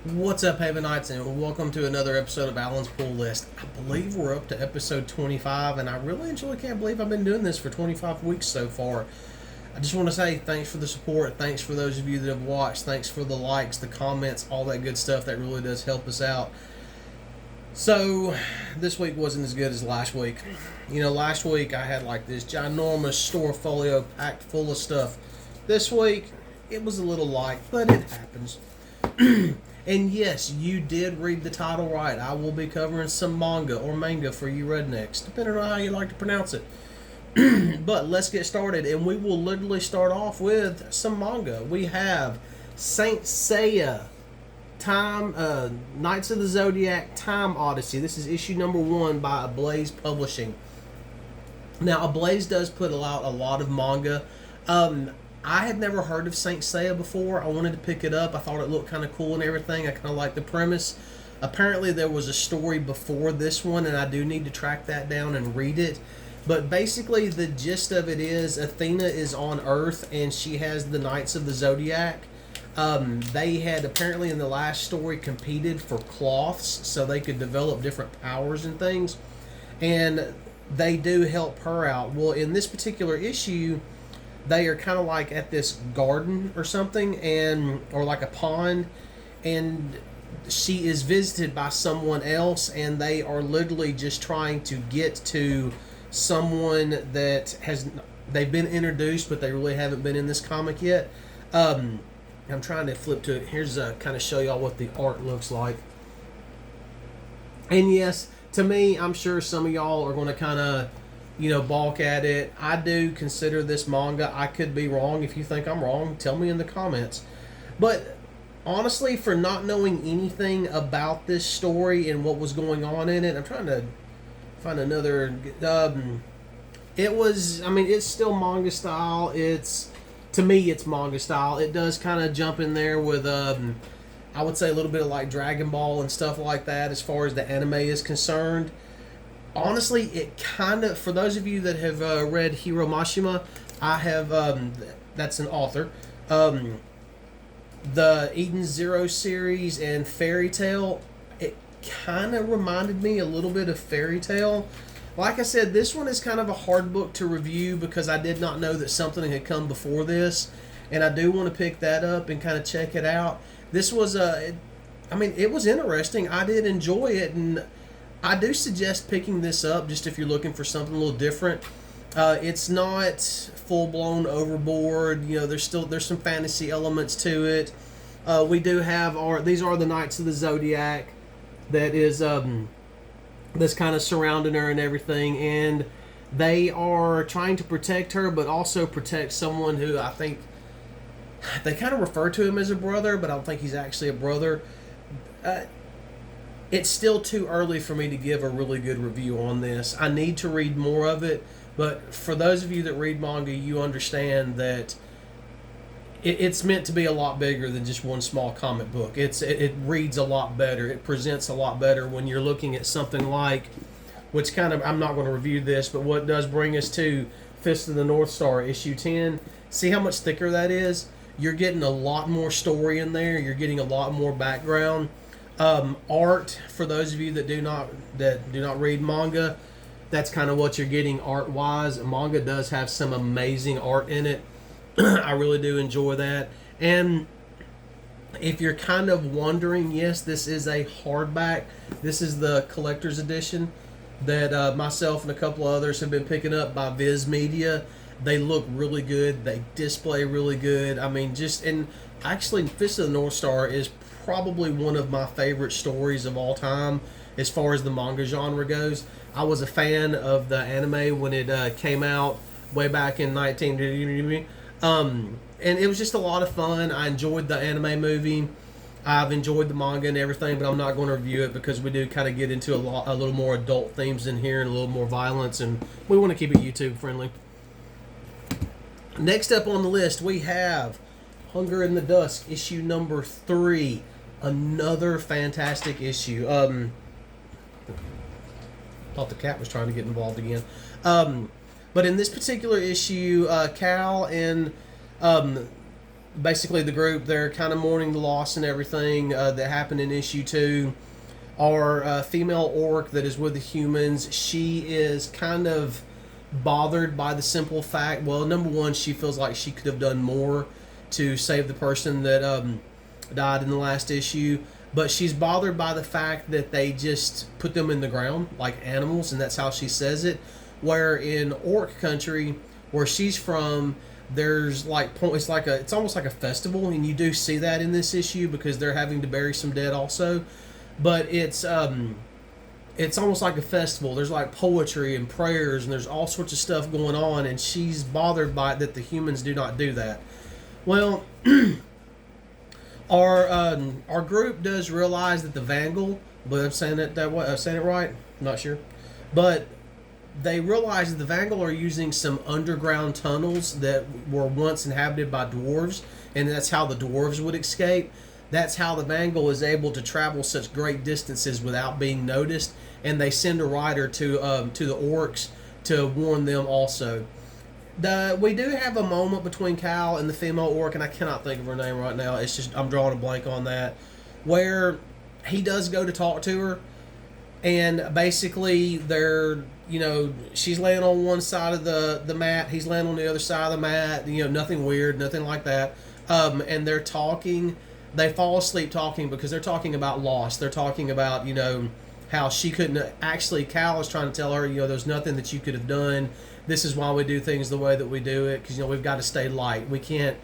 What's up, Havenites, and welcome to another episode of Alan's Pull List. I believe we're up to episode 25, and I really and truly can't believe I've been doing this for 25 weeks so far. I just want to say thanks for the support. Thanks for those of you that have watched. Thanks for the likes, the comments, all that good stuff. That really does help us out. So, this week wasn't as good as last week. Last week I had like this ginormous store folio packed full of stuff. This week, it was a little light, but it happens. And yes, you did read the title right. I will be covering some manga for you rednecks, depending on how you like to pronounce it. But let's get started, and we will literally start off with some manga. We have Saint Seiya, Knights of the Zodiac Time Odyssey. This is issue number 1 by Ablaze Publishing. Now, Ablaze does put out a lot of manga. I had never heard of Saint Seiya before. I wanted to pick it up. I thought it looked kind of cool and everything. I kind of liked the premise. Apparently, there was a story before this one, and I do need to track that down and read it. But basically, the gist of it is Athena is on Earth, and she has the Knights of the Zodiac. They had apparently in the last story competed for cloths so they could develop different powers and things. And they do help her out. Well, in this particular issue, they are kind of like at this garden or something, or like a pond, and she is visited by someone else, and they are literally just trying to get to someone that they've been introduced, but they really haven't been in this comic yet. I'm trying to flip to it. Here's kind of show y'all what the art looks like. And yes, to me, I'm sure some of y'all are going to kind of balk at it. I do consider this manga. I could be wrong. If you think I'm wrong, tell me in the comments. But honestly, for not knowing anything about this story and what was going on in it, I'm trying to find another. It's still manga style. To me, it's manga style. It does kind of jump in there with, I would say, a little bit of like Dragon Ball and stuff like that as far as the anime is concerned. Honestly, it kind of, for those of you that have read Hiro Mashima, I have, that's an author, the Eden Zero series and Fairy Tail, it kind of reminded me a little bit of Fairy Tail. Like I said, this one is kind of a hard book to review because I did not know that something had come before this, and I do want to pick that up and kind of check it out. This was, it was interesting. I did enjoy it, and I do suggest picking this up just if you're looking for something a little different. It's not full blown overboard. There's some fantasy elements to it. We do have these are the Knights of the Zodiac that is that's kind of surrounding her and everything, and they are trying to protect her, but also protect someone who I think they kind of refer to him as a brother, but I don't think he's actually a brother. It's still too early for me to give a really good review on this. I need to read more of it, but for those of you that read manga, you understand that it's meant to be a lot bigger than just one small comic book. It reads a lot better. It presents a lot better when you're looking at something like, which kind of, I'm not going to review this, but what does bring us to Fist of the North Star, issue 10. See how much thicker that is? You're getting a lot more story in there. You're getting a lot more background. Art, for those of you that do not read manga, that's kind of what you're getting art-wise. Manga does have some amazing art in it. I really do enjoy that. And if you're kind of wondering, yes, this is a hardback. This is the collector's edition that myself and a couple of others have been picking up by Viz Media. They look really good. They display really good. And actually, Fist of the North Star is probably one of my favorite stories of all time as far as the manga genre goes. I was a fan of the anime when it came out way back in 19... and it was just a lot of fun. I enjoyed the anime movie. I've enjoyed the manga and everything, but I'm not going to review it because we do kind of get into a little more adult themes in here and a little more violence, and we want to keep it YouTube friendly. Next up on the list, we have Hunger in the Dusk, issue number 3. Another fantastic issue. Thought the cat was trying to get involved again. But in this particular issue, Cal and basically the group, they're kind of mourning the loss and everything that happened in issue 2. Our female orc that is with the humans, she is kind of bothered by the simple fact, well, number one, she feels like she could have done more to save the person that died in the last issue, but she's bothered by the fact that they just put them in the ground like animals, and that's how she says it. Where in orc country, where she's from, there's like it's almost like a festival, and you do see that in this issue because they're having to bury some dead also. But it's almost like a festival. There's like poetry and prayers, and there's all sorts of stuff going on, and she's bothered by it that the humans do not do that. Well, our group does realize that the Vangal, but I'm saying it that way. I'm saying it right. I'm not sure, but they realize that the Vangal are using some underground tunnels that were once inhabited by dwarves, and that's how the dwarves would escape. That's how the Vangal is able to travel such great distances without being noticed, and they send a rider to the orcs to warn them also. We do have a moment between Cal and the female orc, and I cannot think of her name right now. It's just I'm drawing a blank on that, where he does go to talk to her, and basically she's laying on one side of the mat, he's laying on the other side of the mat. Nothing weird, nothing like that. And they're talking. They fall asleep talking because they're talking about loss. They're talking about, how she couldn't actually, Cal is trying to tell her, there's nothing that you could have done. This is why we do things the way that we do it, because, we've got to stay light. We can't,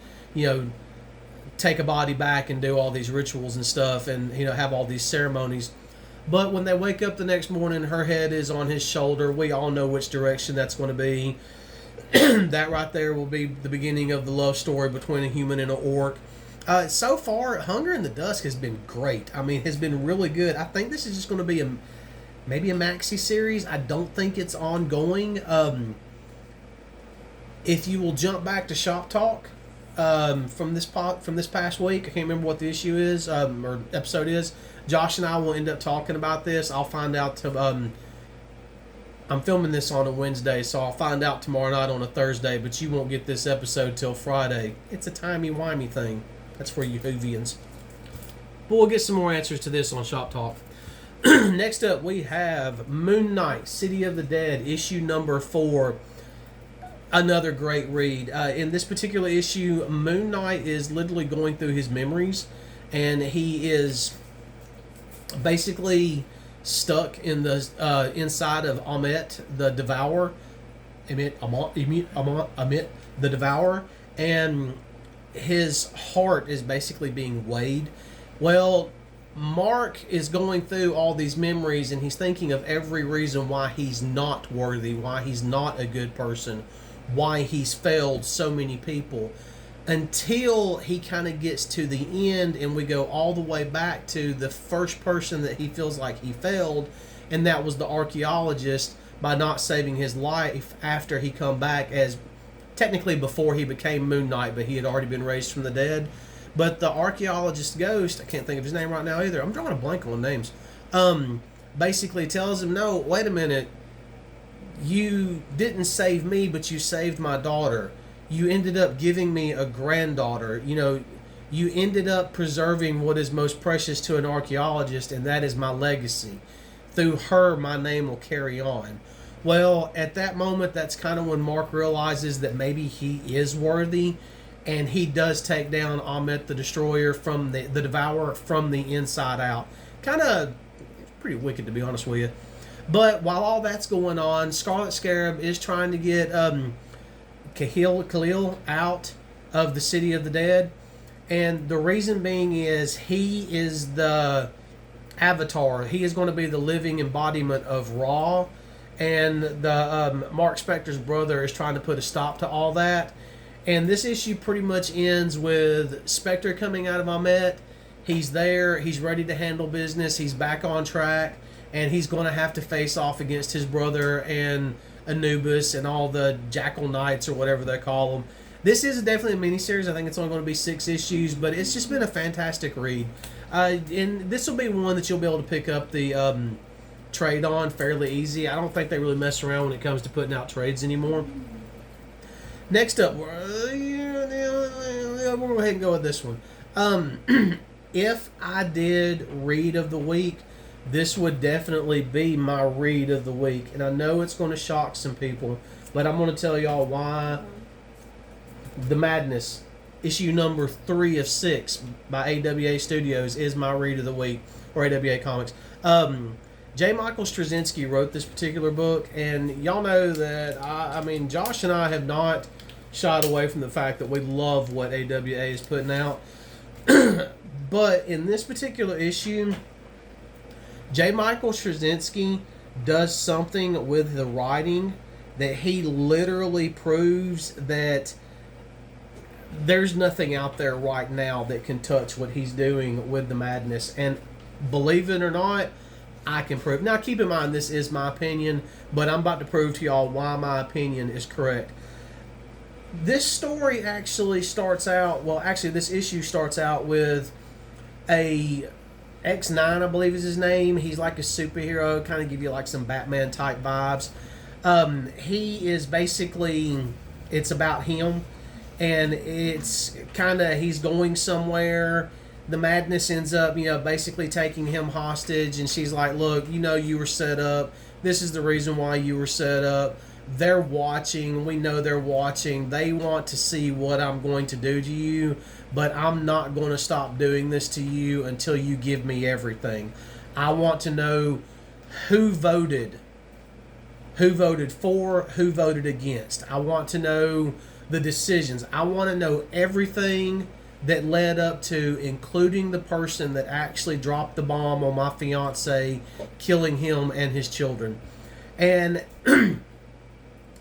take a body back and do all these rituals and stuff and, have all these ceremonies. But when they wake up the next morning, her head is on his shoulder. We all know which direction that's going to be. That right there will be the beginning of the love story between a human and an orc. So far, Hunger in the Dusk has been great. I mean, has been really good. I think this is just going to be maybe a maxi series. I don't think it's ongoing. If you will jump back to Shop Talk from this past week, I can't remember what the issue is or episode is. Josh and I will end up talking about this. I'll find out. I'm filming this on a Wednesday, so I'll find out tomorrow night on a Thursday. But you won't get this episode till Friday. It's a timey-wimey thing. That's for you Whovians. But we'll get some more answers to this on Shop Talk. Next up, we have Moon Knight, City of the Dead, issue number 4. Another great read. In this particular issue, Moon Knight is literally going through his memories, and he is basically stuck in the inside of Amit the Devourer. Amit the Devourer, and his heart is basically being weighed. Well, Mark is going through all these memories, and he's thinking of every reason why he's not worthy, why he's not a good person, why he's failed so many people, until he kind of gets to the end, and we go all the way back to the first person that he feels like he failed, and that was the archaeologist, by not saving his life after he come back, as technically before he became Moon Knight, but he had already been raised from the dead. But the archaeologist ghost, I can't think of his name right now either. I'm drawing a blank on names. Basically tells him, no, wait a minute. You didn't save me, but you saved my daughter. You ended up giving me a granddaughter. You ended up preserving what is most precious to an archaeologist, and that is my legacy. Through her, my name will carry on. Well, at that moment, that's kind of when Mark realizes that maybe he is worthy, and he does take down Amit the Destroyer from the Devourer from the inside out. Kind of pretty wicked, to be honest with you. But while all that's going on, Scarlet Scarab is trying to get Khalil out of the City of the Dead, and the reason being is he is the avatar. He is going to be the living embodiment of Ra. And the Mark Spector's brother is trying to put a stop to all that. And this issue pretty much ends with Spector coming out of Amet. He's there. He's ready to handle business. He's back on track. And he's going to have to face off against his brother and Anubis and all the Jackal Knights or whatever they call them. This is definitely a miniseries. I think it's only going to be 6 issues. But it's just been a fantastic read. And this will be one that you'll be able to pick up the trade on fairly easy. I don't think they really mess around when it comes to putting out trades anymore. Next up, we'll go ahead and go with this one. If I did read of the week, this would definitely be my read of the week. And I know it's going to shock some people, but I'm going to tell y'all why. The Madness, issue number 3 of 6 by AWA Studios is my read of the week, or AWA Comics. J. Michael Straczynski wrote this particular book, and y'all know that, I mean, Josh and I have not shied away from the fact that we love what AWA is putting out. But in this particular issue, J. Michael Straczynski does something with the writing that he literally proves that there's nothing out there right now that can touch what he's doing with the Madness. And believe it or not, I can prove. Now, keep in mind, this is my opinion, but I'm about to prove to y'all why my opinion is correct. This story actually starts out, well, actually, this issue starts out with a X9, I believe is his name. He's like a superhero, kind of give you like some Batman type vibes. He is basically, it's about him, and it's kind of, he's going somewhere. The Madness ends up, basically taking him hostage, and she's like, look, you were set up. This is the reason why you were set up. They're watching. We know they're watching. They want to see what I'm going to do to you, but I'm not going to stop doing this to you until you give me everything. I want to know who voted for, who voted against. I want to know the decisions. I want to know everything that led up to, including the person that actually dropped the bomb on my fiance, killing him and his children. And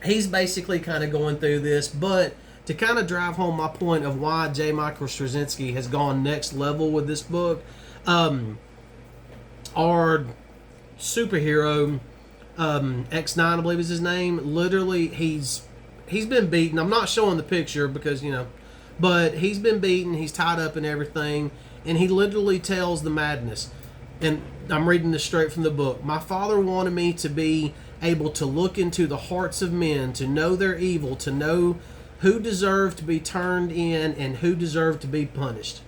he's basically kind of going through this, but to kind of drive home my point of why J. Michael Straczynski has gone next level with this book, our superhero, X9, I believe is his name, literally, he's been beaten. I'm not showing the picture because, but he's been beaten, he's tied up and everything, and he literally tells the Madness, and I'm reading this straight from the book, my father wanted me to be able to look into the hearts of men, to know their evil, to know who deserved to be turned in and who deserved to be punished.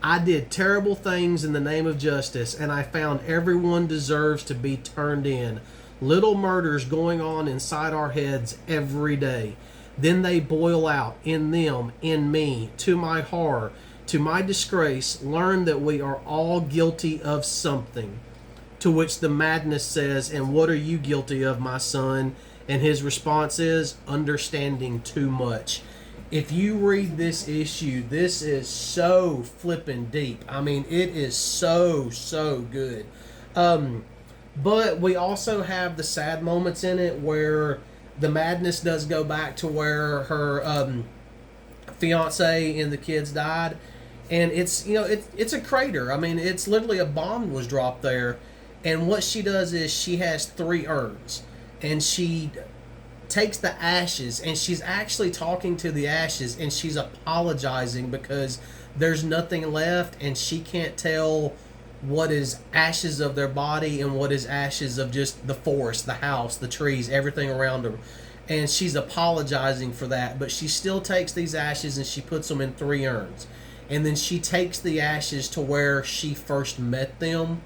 I did terrible things in the name of justice, and I found everyone deserves to be turned in. Little murders going on inside our heads every day. Then they boil out in them, in me, to my horror, to my disgrace, learn that we are all guilty of something. To which the Madness says, and what are you guilty of, my son? And his response is, understanding too much. If you read this issue, this is so flippin' deep. I mean, it is so good. But we also have the sad moments in it where the Madness does go back to where her fiance and the kids died. And it's a crater. I mean, it's literally a bomb was dropped there. And what she does is she has 3 urns. And she takes the ashes, and she's actually talking to the ashes, and she's apologizing because there's nothing left, and she can't tell what is ashes of their body and what is ashes of just the forest, the house, the trees, everything around her. And she's apologizing for that, but she still takes these ashes and she puts them in 3 urns. And then she takes the ashes to where she first met them.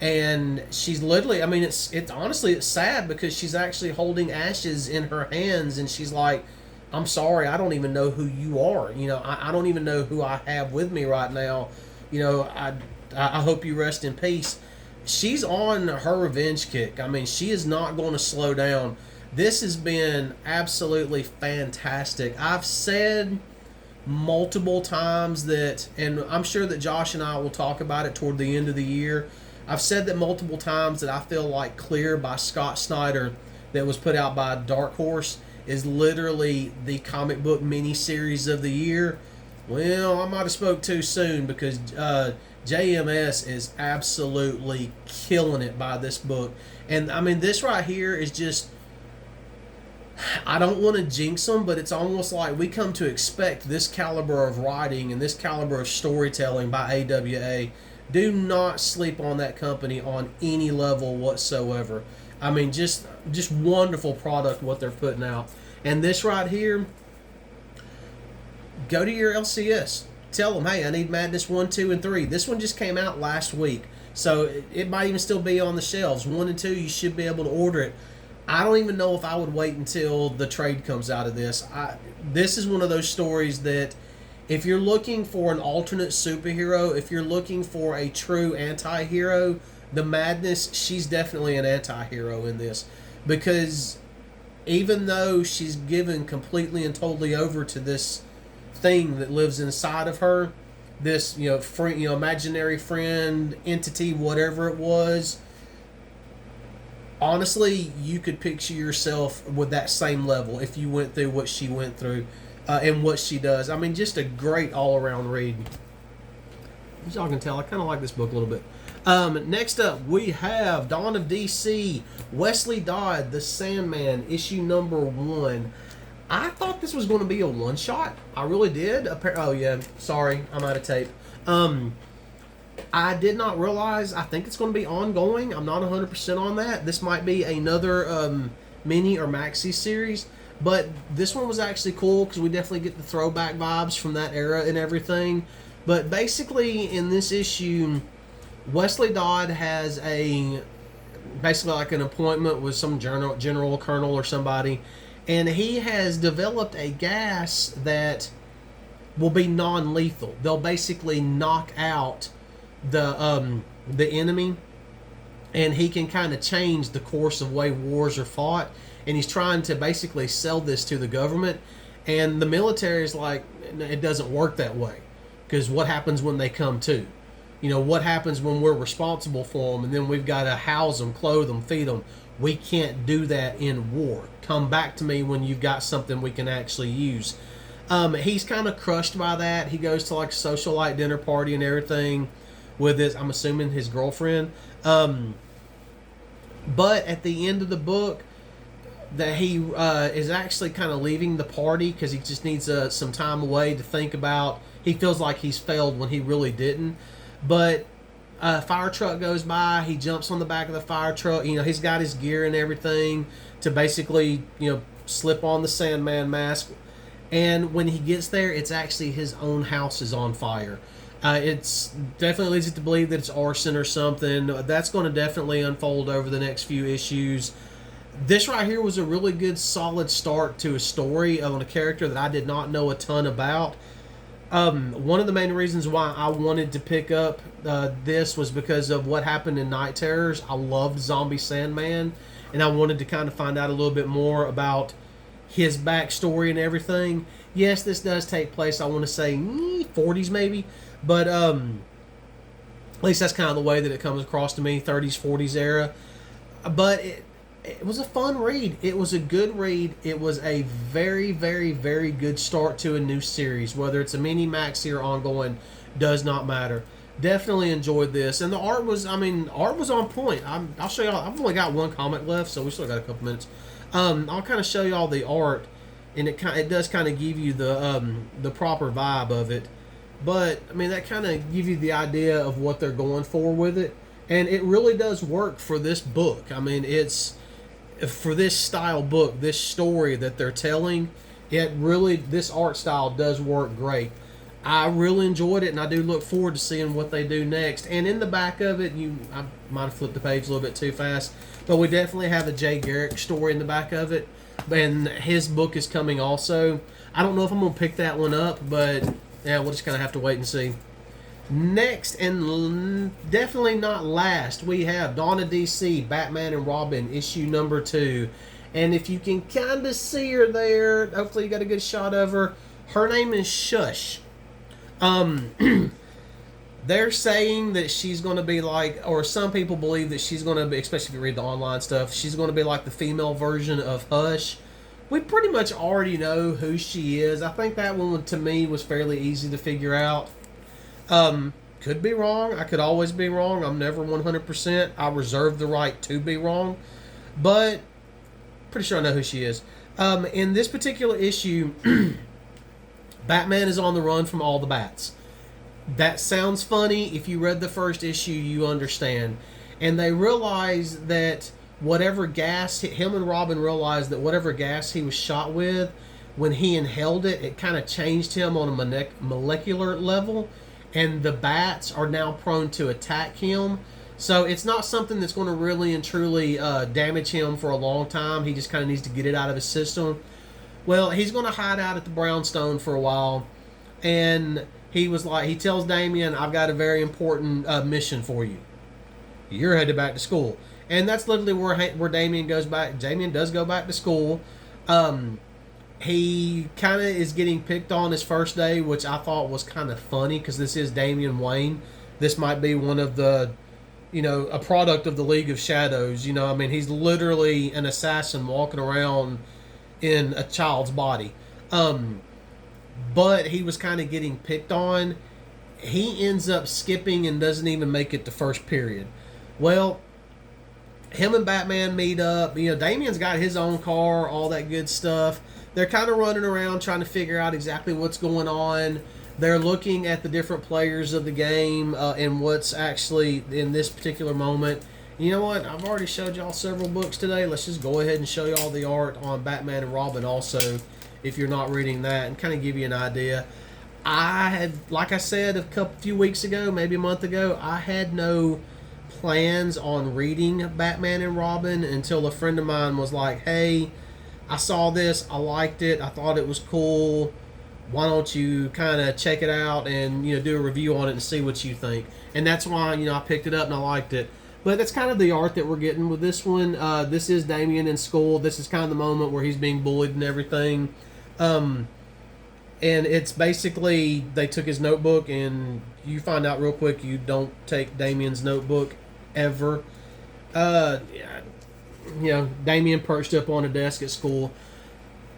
And she's literally, I mean, it's honestly, it's sad because she's actually holding ashes in her hands, and she's like, I'm sorry, I don't even know who you are. I don't even know who I have with me right now. I hope you rest in peace. She's on her revenge kick. I mean, she is not going to slow down. This has been absolutely fantastic. I've said multiple times that, and I'm sure that Josh and I will talk about it toward the end of the year, I've said that multiple times that I feel like Clear by Scott Snyder that was put out by Dark Horse is literally the comic book miniseries of the year. Well, I might have spoke too soon because JMS is absolutely killing it by this book. And I mean, this right here is just, I don't want to jinx them, but it's almost like we come to expect this caliber of writing and this caliber of storytelling by AWA. Do not sleep on that company on any level whatsoever. I mean, just wonderful product what they're putting out. And this right here, go to your LCS. Tell them, hey, I need Madness 1, 2, and 3. This one just came out last week, so it might even still be on the shelves. 1 and 2, you should be able to order it. I don't even know if I would wait until the trade comes out of this. This is one of those stories that if you're looking for an alternate superhero, if you're looking for a true anti-hero, the Madness, she's definitely an anti-hero in this. Because even though she's given completely and totally over to this thing that lives inside of her, this friend, imaginary friend, entity, whatever it was, honestly, you could picture yourself with that same level if you went through what she went through and what she does. I mean, just a great all-around read. As y'all can tell, I kind of like this book a little bit. Next up, we have Dawn of DC, Wesley Dodd, The Sandman, issue number 1. I thought this was going to be a one-shot. I really did. Oh, yeah. Sorry. I'm out of tape. I did not realize. I think it's going to be ongoing. I'm not 100% on that. This might be another mini or maxi series. But this one was actually cool because we definitely get the throwback vibes from that era and everything. But basically, in this issue, Wesley Dodd has basically like an appointment with some general colonel or somebody. And he has developed a gas that will be non-lethal. They'll basically knock out the enemy, and he can kind of change the course of way wars are fought. And he's trying to basically sell this to the government, and the military is like, it doesn't work that way, because what happens when they come to? What happens when we're responsible for them, and then we've got to house them, clothe them, feed them? We can't do that in war. Come back to me when you've got something we can actually use. He's kind of crushed by that. He goes to like a socialite dinner party and everything with his, I'm assuming, his girlfriend. But at the end of the book, that he is actually kind of leaving the party because he just needs some time away to think about. He feels like he's failed when he really didn't. But a fire truck goes by. He jumps on the back of the fire truck. He's got his gear and everything to basically, slip on the Sandman mask. And when he gets there, it's actually his own house is on fire. It's definitely leads you to believe that it's arson or something. That's going to definitely unfold over the next few issues. This right here was a really good, solid start to a story on a character that I did not know a ton about. One of the main reasons why I wanted to pick up this was because of what happened in Night Terrors. I loved Zombie Sandman, and I wanted to kind of find out a little bit more about his backstory and everything. Yes, this does take place, I want to say, 40s maybe, but at least that's kind of the way that it comes across to me, 30s, 40s era. But it was a fun read. It was a good read. It was a very, very, very good start to a new series. Whether it's a mini, maxi, or ongoing, does not matter. Definitely enjoyed this. And the art was on point. I'll show y'all. I've only got one comic left, so we still got a couple minutes. I'll kind of show y'all the art, and it does kind of give you the proper vibe of it. But, that kind of gives you the idea of what they're going for with it. And it really does work for this book. It's... for this style book, this story that they're telling, this art style does work great. I really enjoyed it, and I do look forward to seeing what they do next. And in the back of it, I might have flipped the page a little bit too fast, but we definitely have a Jay Garrick story in the back of it, and his book is coming also. I don't know if I'm going to pick that one up, but yeah, we'll just kind of have to wait and see. Next, and definitely not last, we have Dawn of DC, Batman and Robin, issue number 2. And if you can kind of see her there, hopefully you got a good shot of her. Her name is Shush. They're saying that she's going to be like, or some people believe that she's going to be, especially if you read the online stuff, she's going to be like the female version of Hush. We pretty much already know who she is. I think that one, to me, was fairly easy to figure out. Could be wrong. I could always be wrong. I'm never 100%. I reserve the right to be wrong. But pretty sure I know who she is. In this particular issue, Batman is on the run from all the bats. That sounds funny. If you read the first issue, you understand. And they realize that whatever gas, him and Robin realized that whatever gas he was shot with when he inhaled it, it kind of changed him on a molecular level, and the bats are now prone to attack him. So it's not something that's going to really and truly damage him for a long time. He just kind of needs to get it out of his system. Well, he's going to hide out at the brownstone for a while, and he tells Damien, "I've got a very important mission for you. You're headed back to school." And that's literally where Damien goes back. Damien does go back to school. He kind of is getting picked on his first day, which I thought was kind of funny because this is Damian Wayne. This might be one of the, a product of the League of Shadows. I mean, he's literally an assassin walking around in a child's body. But he was kind of getting picked on. He ends up skipping and doesn't even make it to first period. Well, him and Batman meet up. Damien's got his own car, all that good stuff. They're kind of running around trying to figure out exactly what's going on. They're looking at the different players of the game and what's actually in this particular moment. You know what? I've already showed y'all several books today. Let's just go ahead and show y'all the art on Batman and Robin also, if you're not reading that, and kind of give you an idea. I had, like I said a few weeks ago, maybe a month ago, I had no plans on reading Batman and Robin until a friend of mine was like, "Hey, I saw this, I liked it, I thought it was cool. Why don't you kind of check it out and do a review on it and see what you think?" And that's why I picked it up and I liked it. But that's kind of the art that we're getting with this one. This is Damien in school. This is kind of the moment where he's being bullied and everything. And it's basically they took his notebook, and you find out real quick you don't take Damien's notebook ever. Damien perched up on a desk at school.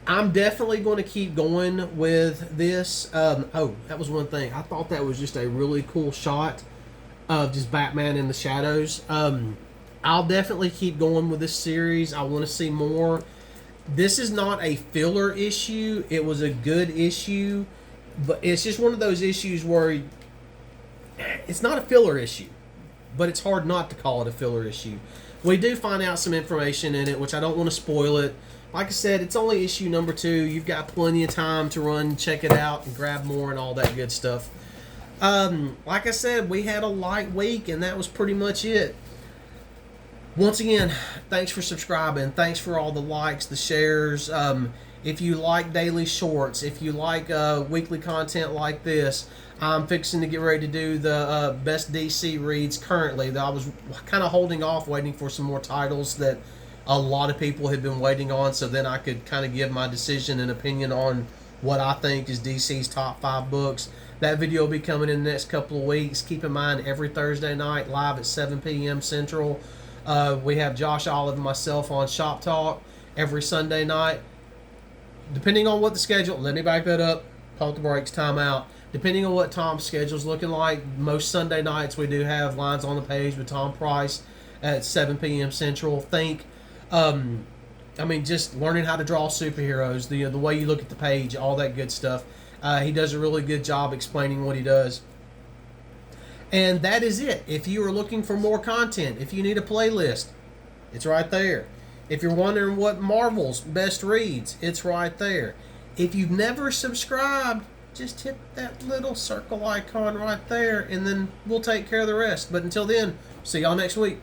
I'm definitely going to keep going with this. That was one thing. I thought that was just a really cool shot of just Batman in the shadows. I'll definitely keep going with this series. I want to see more. This is not a filler issue. It was a good issue, but it's just one of those issues where it's not a filler issue, but it's hard not to call it a filler issue. We do find out some information in it, which I don't want to spoil it. Like I said, it's only issue number 2. You've got plenty of time to run, check it out, and grab more and all that good stuff. Like I said, we had a light week, and that was pretty much it. Once again, thanks for subscribing. Thanks for all the likes, the shares. If you like daily shorts, if you like weekly content like this, I'm fixing to get ready to do the best DC reads currently. I was kind of holding off, waiting for some more titles that a lot of people had been waiting on, so then I could kind of give my decision and opinion on what I think is DC's top 5 books. That video will be coming in the next couple of weeks. Keep in mind, every Thursday night, live at 7 p.m. Central. We have Josh Olive and myself on Shop Talk every Sunday night. Depending on what the schedule, let me back that up, pump the brakes, time out. Depending on what Tom's schedule's looking like, most Sunday nights we do have Lines on the Page with Tom Price at 7 p.m. Central. Just learning how to draw superheroes, the way you look at the page, all that good stuff. He does a really good job explaining what he does. And that is it. If you are looking for more content, if you need a playlist, it's right there. If you're wondering what Marvel's best reads, it's right there. If you've never subscribed, just hit that little circle icon right there, and then we'll take care of the rest. But until then, see y'all next week.